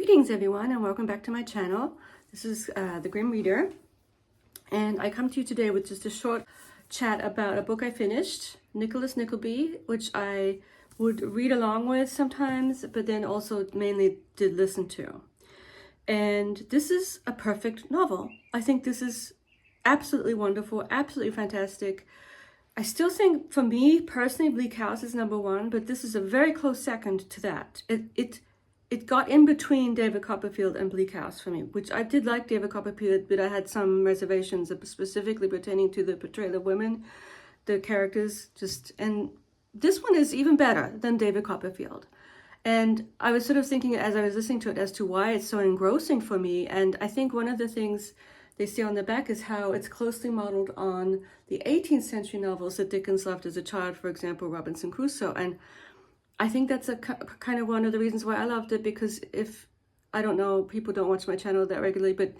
Greetings everyone and welcome back to my channel. This is The Grim Reader, and I come to you today with just a short chat about a book I finished, Nicholas Nickleby, which I would read along with sometimes, but then also mainly did listen to. And this is a perfect novel. I think this is absolutely wonderful, absolutely fantastic. I still think, for me personally, Bleak House is number one, but this is a very close second to that. It got in between David Copperfield and Bleak House for me, which I did like David Copperfield, but I had some reservations specifically pertaining to the portrayal of women, the characters, and this one is even better than David Copperfield. And I was sort of thinking as I was listening to it as to why it's so engrossing for me. And I think one of the things they say on the back is how it's closely modeled on the 18th century novels that Dickens loved as a child, for example, Robinson Crusoe. And I think that's a kind of one of the reasons why I loved it, because I don't know, people don't watch my channel that regularly, but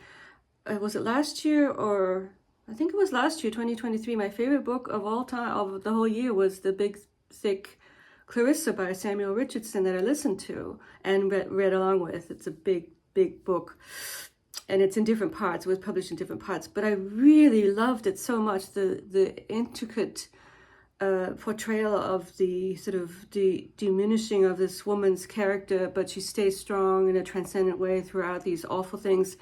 was it last year, or I think it was last year, 2023, my favorite book of all time, of the whole year, was The Big Thick Clarissa by Samuel Richardson, that I listened to and read along with. It's a big book, and it's in different parts. It was published in different parts, but I really loved it so much. The intricate portrayal of the sort of diminishing of this woman's character, but she stays strong in a transcendent way throughout these awful things.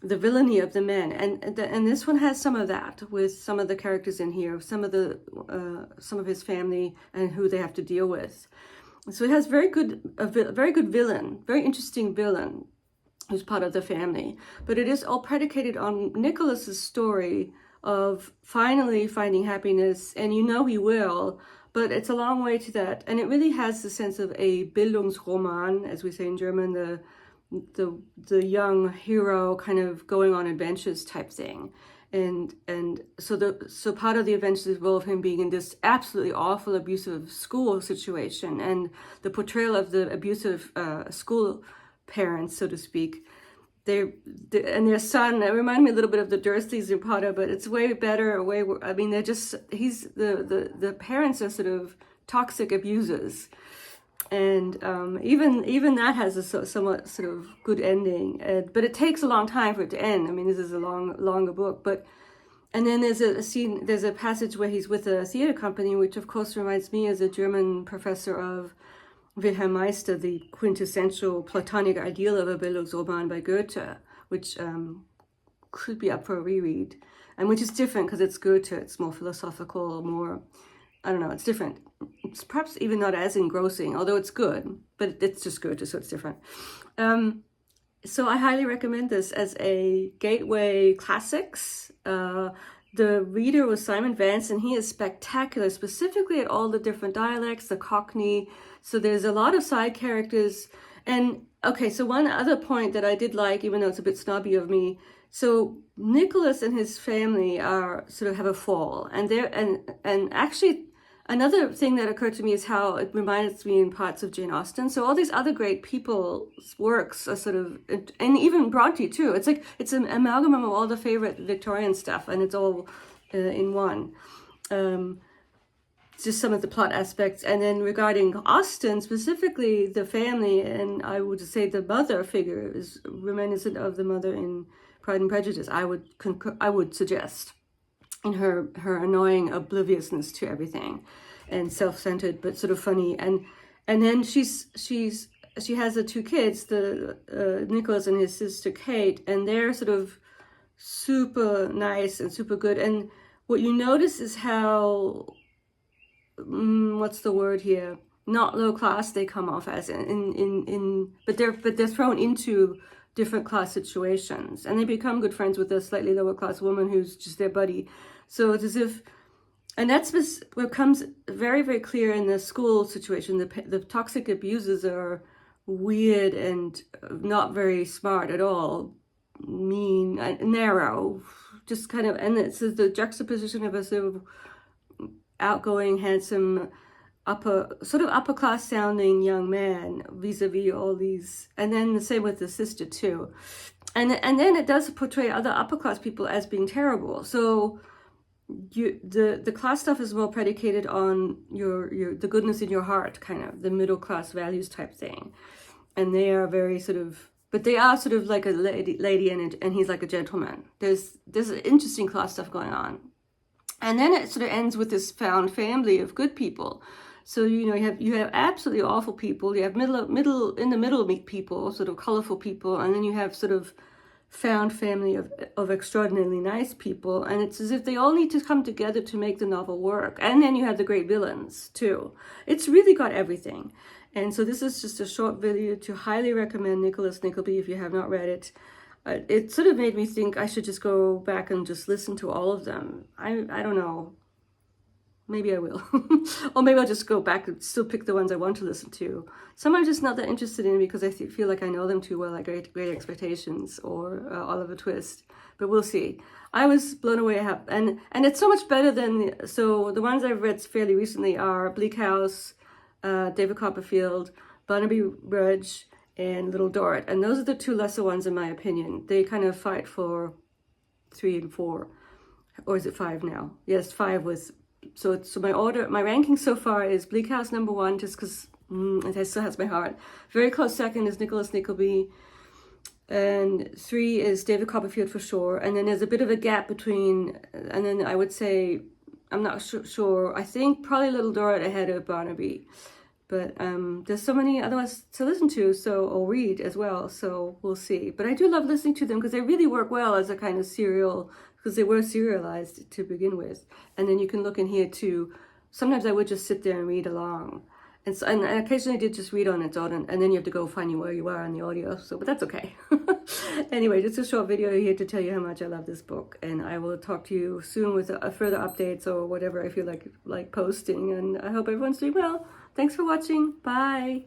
The villainy of the men, and this one has some of that with some of the characters in here, some of his family and who they have to deal with. So it has a very good villain, very interesting villain, who's part of the family. But it is all predicated on Nicholas's story of finally finding happiness, and you know he will, but it's a long way to that. And it really has the sense of a Bildungsroman, as we say in German, the young hero kind of going on adventures type thing. And so part of the adventures involve him being in this absolutely awful abusive school situation, and the portrayal of the abusive school parents, so to speak. And their son, it reminded me a little bit of the Dursleys in Potter, but it's way better. I mean, the parents are sort of toxic abusers, and even that has a somewhat sort of good ending. But it takes a long time for it to end. I mean, this is a longer book, and then there's a passage where he's with a theater company, which of course reminds me as a German professor of Wilhelm Meister, the quintessential Platonic ideal of a Bildungsroman by Goethe, which could be up for a reread, and which is different because it's Goethe. It's more philosophical, more, I don't know, it's different. It's perhaps even not as engrossing, although it's good, but it's just Goethe, so it's different. So I highly recommend this as a gateway classics. The reader was Simon Vance, and he is spectacular, specifically at all the different dialects, the Cockney. So there's a lot of side characters. And okay, so one other point that I did like, even though it's a bit snobby of me, so Nicholas and his family are sort of have a fall, and actually another thing that occurred to me is how it reminds me in parts of Jane Austen. So all these other great people's works are sort of, and even Bronte too. It's like it's an amalgam of all the favorite Victorian stuff, and it's all in one. Just some of the plot aspects. And then regarding Austen, specifically the family, and I would say the mother figure is reminiscent of the mother in Pride and Prejudice. I would suggest, in her annoying obliviousness to everything, and self-centered but sort of funny. And then she has the two kids, the Nicholas and his sister Kate, and they're sort of super nice and super good. And what you notice is how what's the word here? Not low class they come off as but they're thrown into different class situations, and they become good friends with a slightly lower class woman who's just their buddy. So it's as if, and that's what becomes very, very clear in the school situation. The toxic abusers are weird and not very smart at all, mean, narrow, just kind of, and it's the juxtaposition of a sort of outgoing, handsome, upper class sounding young man vis-a-vis all these, and then the same with the sister too, and then it does portray other upper class people as being terrible. So the class stuff is more predicated on the goodness in your heart, kind of the middle class values type thing, and they are very sort of but they are sort of like a lady and he's like a gentleman. There's an interesting class stuff going on. And then it sort of ends with this found family of good people. So, you know, you have absolutely awful people, you have in the middle people, sort of colorful people, and then you have sort of found family of extraordinarily nice people, and it's as if they all need to come together to make the novel work. And then you have the great villains too. It's really got everything. And so this is just a short video to highly recommend Nicholas Nickleby if you have not read it. It sort of made me think I should just go back and just listen to all of them. I don't know. Maybe I will. Or maybe I'll just go back and still pick the ones I want to listen to. Some I'm just not that interested in because I feel like I know them too well, like Great Expectations or Oliver Twist. But we'll see. I was blown away. And it's so much better than... So the ones I've read fairly recently are Bleak House, David Copperfield, Barnaby Rudge, and Little Dorrit. And those are the two lesser ones in my opinion. They kind of fight for 3 and 4. Or is it 5 now? Yes, 5 was... So my ranking so far is Bleak House #1, just because it still has my heart. Very close second is Nicholas Nickleby, and 3 is David Copperfield for sure. And then there's a bit of a gap between, and then I would say, I'm not sure. I think probably Little Dorrit ahead of Barnaby, but there's so many other ones to listen to, or read as well. So we'll see. But I do love listening to them because they really work well as a kind of serial. Because they were serialized to begin with. And then you can look in here too. Sometimes I would just sit there and read along. And occasionally I did just read on its own, and then you have to go find where you are on the audio. So, but that's okay. Anyway, just a short video here to tell you how much I love this book. And I will talk to you soon with further updates or whatever I feel like posting. And I hope everyone's doing well. Thanks for watching. Bye.